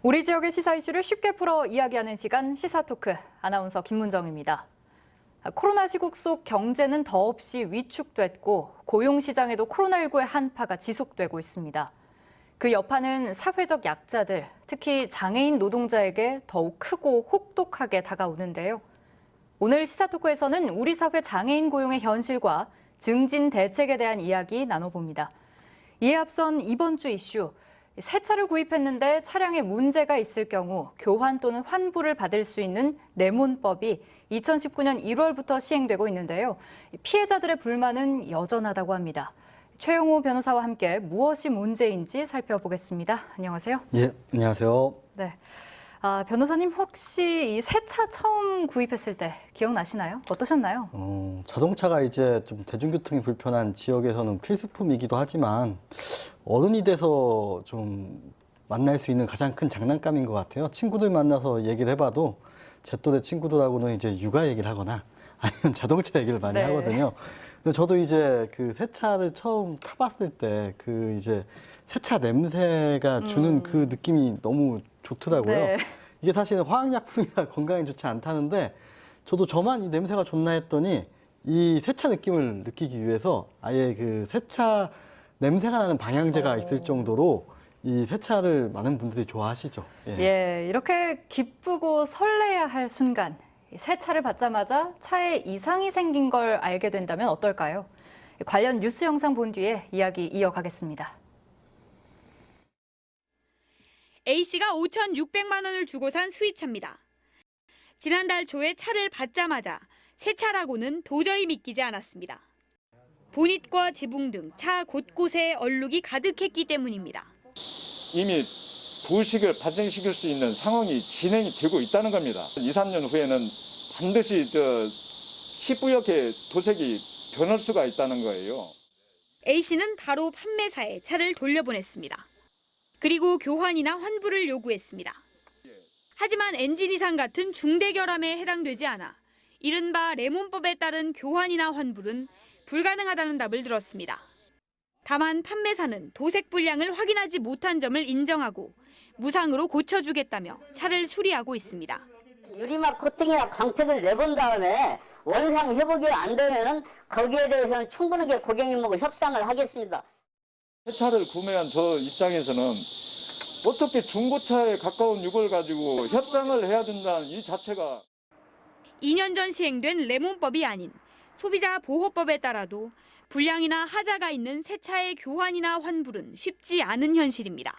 우리 지역의 시사 이슈를 쉽게 풀어 이야기하는 시간 시사토크, 아나운서 김문정입니다. 코로나 시국 속 경제는 더없이 위축됐고 고용시장에도 코로나19의 한파가 지속되고 있습니다. 그 여파는 사회적 약자들, 특히 장애인 노동자에게 더욱 크고 혹독하게 다가오는데요. 오늘 시사토크에서는 우리 사회 장애인 고용의 현실과 증진 대책에 대한 이야기 나눠봅니다. 이에 앞선 이번 주 이슈, 새 차를 구입했는데 차량에 문제가 있을 경우 교환 또는 환불을 받을 수 있는 레몬법이 2019년 1월부터 시행되고 있는데요. 피해자들의 불만은 여전하다고 합니다. 최영호 변호사와 함께 무엇이 문제인지 살펴보겠습니다. 안녕하세요. 예, 안녕하세요. 네. 변호사님 혹시 이 새 차 처음 구입했을 때 기억나시나요? 어떠셨나요? 자동차가 이제 좀 대중교통이 불편한 지역에서는 필수품이기도 하지만 어른이 돼서 좀 만날 수 있는 가장 큰 장난감인 것 같아요. 친구들 만나서 얘기를 해봐도 제 또래 친구들하고는 이제 육아 얘기를 하거나 아니면 자동차 얘기를 많이 하거든요. 근데 저도 이제 그 새 차를 처음 타봤을 때 그 이제 새 차 냄새가 주는 그 느낌이 너무 좋더라고요. 네. 이게 사실은 화학약품이라 건강에 좋지 않다는데 저도 저만 이 냄새가 좋나 했더니 이 세차 느낌을 느끼기 위해서 아예 그 세차 냄새가 나는 방향제가 있을 정도로 이 세차를 많은 분들이 좋아하시죠. 예, 이렇게 기쁘고 설레야 할 순간, 새 차를 받자마자 차에 이상이 생긴 걸 알게 된다면 어떨까요? 관련 뉴스 영상 본 뒤에 이야기 이어가겠습니다. A씨가 5,600만 원을 주고 산 수입차입니다. 지난달 초에 차를 받자마자 새 차라고는 도저히 믿기지 않았습니다. 보닛과 지붕 등 차 곳곳에 얼룩이 가득했기 때문입니다. 이미 부식을 발생시킬 수 있는 상황이 진행이 되고 있다는 겁니다. 2, 3년 후에는 반드시 시뿌옇게 도색이 변할 수가 있다는 거예요. A씨는 바로 판매사에 차를 돌려보냈습니다. 그리고 교환이나 환불을 요구했습니다. 하지만 엔진 이상 같은 중대 결함에 해당되지 않아 이른바 레몬법에 따른 교환이나 환불은 불가능하다는 답을 들었습니다. 다만 판매사는 도색 불량을 확인하지 못한 점을 인정하고 무상으로 고쳐주겠다며 차를 수리하고 있습니다. 유리막 코팅이나 광택을 내본 다음에 원상 회복이 안 되면은 거기에 대해서는 충분하게 고객님하고 협상을 하겠습니다. 새 차를 구매한 저 입장에서는 어떻게 중고차에 가까운 이걸 가지고 협상을 해야 된다는 이 자체가 2년 전 시행된 레몬법이 아닌 소비자 보호법에 따라도 불량이나 하자가 있는 새 차의 교환이나 환불은 쉽지 않은 현실입니다.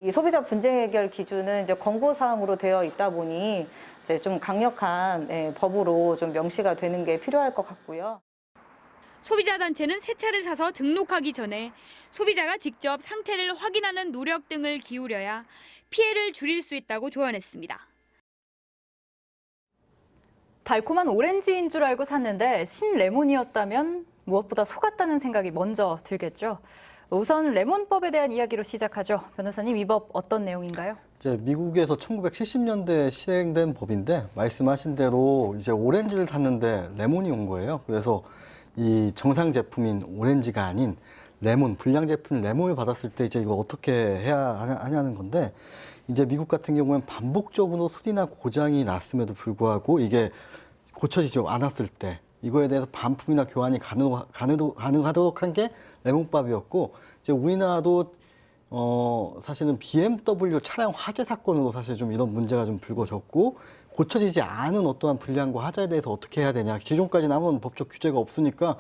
이 소비자 분쟁 해결 기준은 이제 권고 사항으로 되어 있다 보니 이제 좀 강력한 법으로 좀 명시가 되는 게 필요할 것 같고요. 소비자 단체는 새 차를 사서 등록하기 전에 소비자가 직접 상태를 확인하는 노력 등을 기울여야 피해를 줄일 수 있다고 조언했습니다. 달콤한 오렌지인 줄 알고 샀는데 신레몬이었다면 무엇보다 속았다는 생각이 먼저 들겠죠. 우선 레몬법에 대한 이야기로 시작하죠. 변호사님, 이 법 어떤 내용인가요? 이제 미국에서 1970년대에 시행된 법인데 말씀하신 대로 이제 오렌지를 샀는데 레몬이 온 거예요. 그래서 이 정상 제품인 오렌지가 아닌 레몬, 불량 제품 레몬을 받았을 때 이제 이거 어떻게 해야 하냐는 건데 이제 미국 같은 경우는 반복적으로 수리나 고장이 났음에도 불구하고 이게 고쳐지지 않았을 때 이거에 대해서 반품이나 교환이 가능하도록 한 게 레몬법이었고 이제 우리나라도 사실은 BMW 차량 화재 사건으로 사실 좀 이런 문제가 좀 불거졌고 고쳐지지 않은 어떠한 불량과 하자에 대해서 어떻게 해야 되냐. 기존까지는 아무런 법적 규제가 없으니까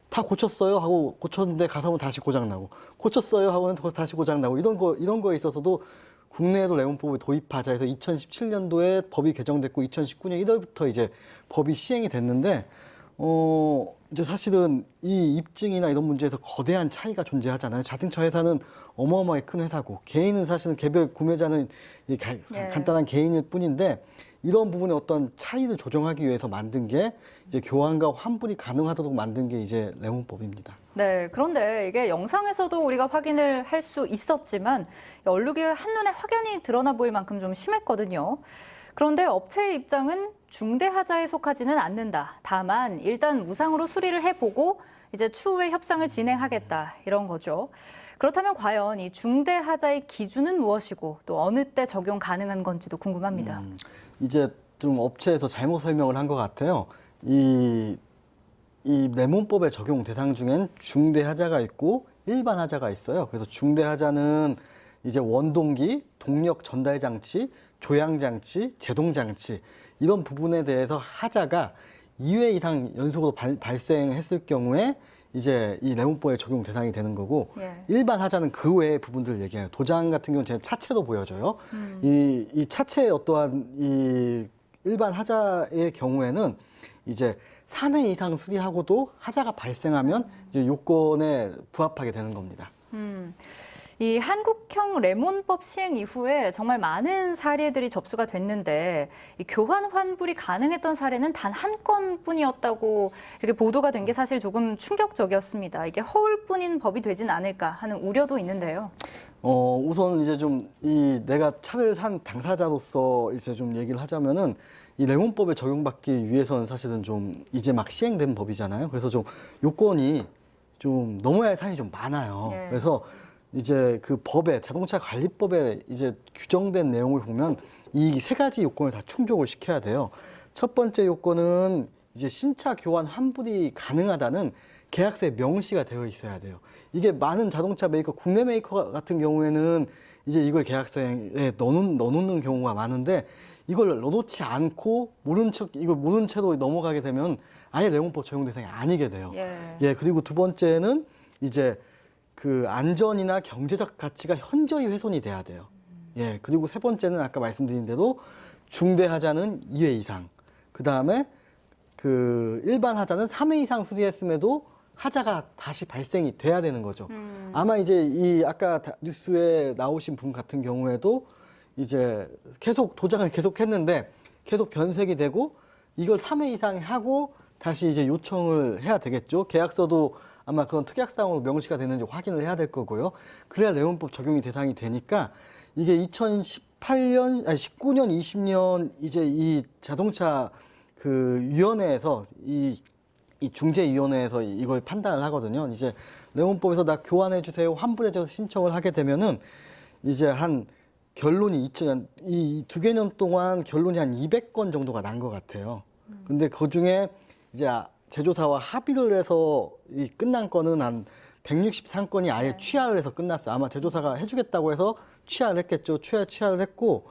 다 고쳤어요 하고 고쳤는데 가서는 다시 고장나고 고쳤어요 하고는 다시 고장나고 이런 거에 있어서도 국내에도 레몬법을 도입하자 해서 2017년도에 법이 개정됐고 2019년 1월부터 이제 법이 시행이 됐는데 이제 사실은 이 입증이나 이런 문제에서 거대한 차이가 존재하잖아요. 자동차 회사는 어마어마하게 큰 회사고 개인은 사실은 개별 구매자는 간단한 개인일 뿐인데 이런 부분의 어떤 차이를 조정하기 위해서 만든 게 이제 교환과 환불이 가능하도록 만든 게 이제 레몬법입니다. 네, 그런데 이게 영상에서도 우리가 확인을 할 수 있었지만 얼룩이 한눈에 확연히 드러나 보일 만큼 좀 심했거든요. 그런데 업체의 입장은 중대 하자에 속하지는 않는다. 다만 일단 무상으로 수리를 해보고 이제 추후에 협상을 진행하겠다 이런 거죠. 그렇다면 과연 이 중대하자의 기준은 무엇이고 또 어느 때 적용 가능한 건지도 궁금합니다. 이제 좀 업체에서 잘못 설명을 한 것 같아요. 이 레몬법의 적용 대상 중엔 중대하자가 있고 일반 하자가 있어요. 그래서 중대하자는 이제 원동기, 동력 전달 장치, 조향 장치, 제동 장치 이런 부분에 대해서 하자가 2회 이상 연속으로 발생했을 경우에 이제 이 레몬법의 적용 대상이 되는 거고 예. 일반 하자는 그 외의 부분들을 얘기해요. 도장 같은 경우는 제 차체도 보여줘요. 이 차체의 어떠한 이 일반 하자의 경우에는 이제 3회 이상 수리하고도 하자가 발생하면 이제 요건에 부합하게 되는 겁니다. 이 한국형 레몬법 시행 이후에 정말 많은 사례들이 접수가 됐는데 이 교환 환불이 가능했던 사례는 단 한 건뿐이었다고 이렇게 보도가 된 게 사실 조금 충격적이었습니다. 이게 허울뿐인 법이 되진 않을까 하는 우려도 있는데요. 우선 이제 좀 내가 차를 산 당사자로서 이제 좀 얘기를 하자면은 이 레몬법에 적용받기 위해서는 사실은 좀 이제 막 시행된 법이잖아요. 그래서 좀 요건이 좀 넘어야 할 사안이 좀 많아요. 네. 그래서 이제 그 법에 자동차 관리법에 이제 규정된 내용을 보면 이 세 가지 요건을 다 충족을 시켜야 돼요. 첫 번째 요건은 이제 신차 교환 환불이 가능하다는 계약서에 명시가 되어 있어야 돼요. 이게 많은 자동차 메이커, 국내 메이커 같은 경우에는 이제 이걸 계약서에 넣어놓는 경우가 많은데 이걸 넣어놓지 않고 이걸 모른 채로 넘어가게 되면 아예 레몬법 적용 대상이 아니게 돼요. 예, 그리고 두 번째는 이제 그 안전이나 경제적 가치가 현저히 훼손이 돼야 돼요. 예, 그리고 세 번째는 아까 말씀드린 대로 중대하자는 2회 이상, 그 다음에 그 일반 하자는 3회 이상 수리했음에도 하자가 다시 발생이 돼야 되는 거죠. 아마 이제 이 아까 뉴스에 나오신 분 같은 경우에도 이제 계속 도장을 계속 했는데 계속 변색이 되고 이걸 3회 이상 하고 다시 이제 요청을 해야 되겠죠. 계약서도 아마 그런 특약사항으로 명시가 되는지 확인을 해야 될 거고요. 그래야 레몬법 적용이 대상이 되니까 이게 19년, 20년 이제 이 자동차 그 위원회에서 이 중재위원회에서 이걸 판단을 하거든요. 이제 레몬법에서 나 교환해 주세요, 환불해 주세요 신청을 하게 되면은 이제 한 결론이 이 두 개년 동안 결론이 한 200건 정도가 난 것 같아요. 근데 그 중에 이제 제조사와 합의를 해서 이 끝난 건은 한 163건이 아예 취하를 해서 끝났어요. 아마 제조사가 해주겠다고 해서 취하를 했겠죠. 취하를 했고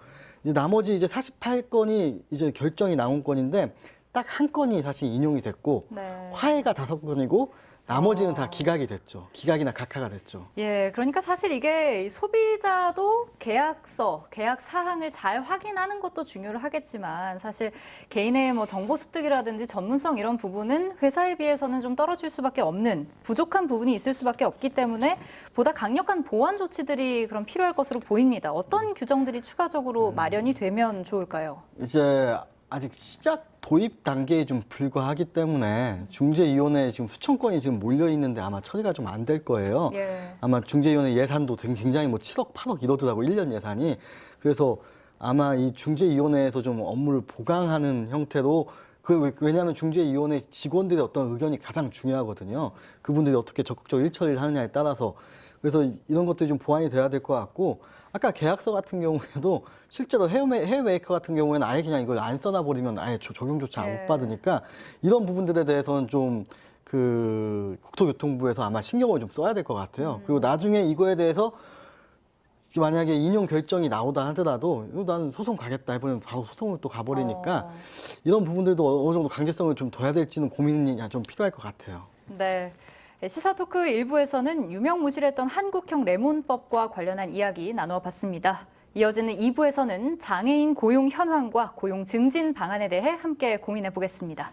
이제 나머지 이제 48건이 이제 결정이 나온 건인데 딱 한 건이 사실 인용이 됐고 화해가 5건이고 나머지는 다 기각이 됐죠. 기각이나 각하가 됐죠. 예, 그러니까 사실 이게 소비자도 계약서, 계약 사항을 잘 확인하는 것도 중요를 하겠지만 사실 개인의 뭐 정보 습득이라든지 전문성 이런 부분은 회사에 비해서는 좀 떨어질 수밖에 없는 부족한 부분이 있을 수밖에 없기 때문에 보다 강력한 보완 조치들이 그럼 필요할 것으로 보입니다. 어떤 규정들이 추가적으로 마련이 되면 좋을까요? 이제 아직 시작 도입 단계에 좀 불과하기 때문에 중재위원회에 지금 수천 건이 지금 몰려 있는데 아마 처리가 좀 안 될 거예요. 예. 아마 중재위원회 예산도 굉장히 뭐 7억, 8억 이러더라고 1년 예산이. 그래서 아마 이 중재위원회에서 좀 업무를 보강하는 형태로 왜냐하면 중재위원회 직원들의 어떤 의견이 가장 중요하거든요. 그분들이 어떻게 적극적으로 일처리를 하느냐에 따라서. 그래서 이런 것들이 좀 보완이 돼야 될 것 같고 아까 계약서 같은 경우에도 실제로 해외 메이커 같은 경우에는 아예 그냥 이걸 안 써놔버리면 아예 적용조차 못 받으니까 이런 부분들에 대해서는 좀 그 국토교통부에서 아마 신경을 좀 써야 될 것 같아요. 그리고 나중에 이거에 대해서 만약에 인용 결정이 나오다 하더라도 나는 소송 가겠다 해버리면 바로 소송을 또 가버리니까 이런 부분들도 어느 정도 강제성을 좀 둬야 될지는 고민이 좀 필요할 것 같아요. 네. 시사토크 1부에서는 유명무실했던 한국형 레몬법과 관련한 이야기 나누어 봤습니다. 이어지는 2부에서는 장애인 고용 현황과 고용 증진 방안에 대해 함께 고민해 보겠습니다.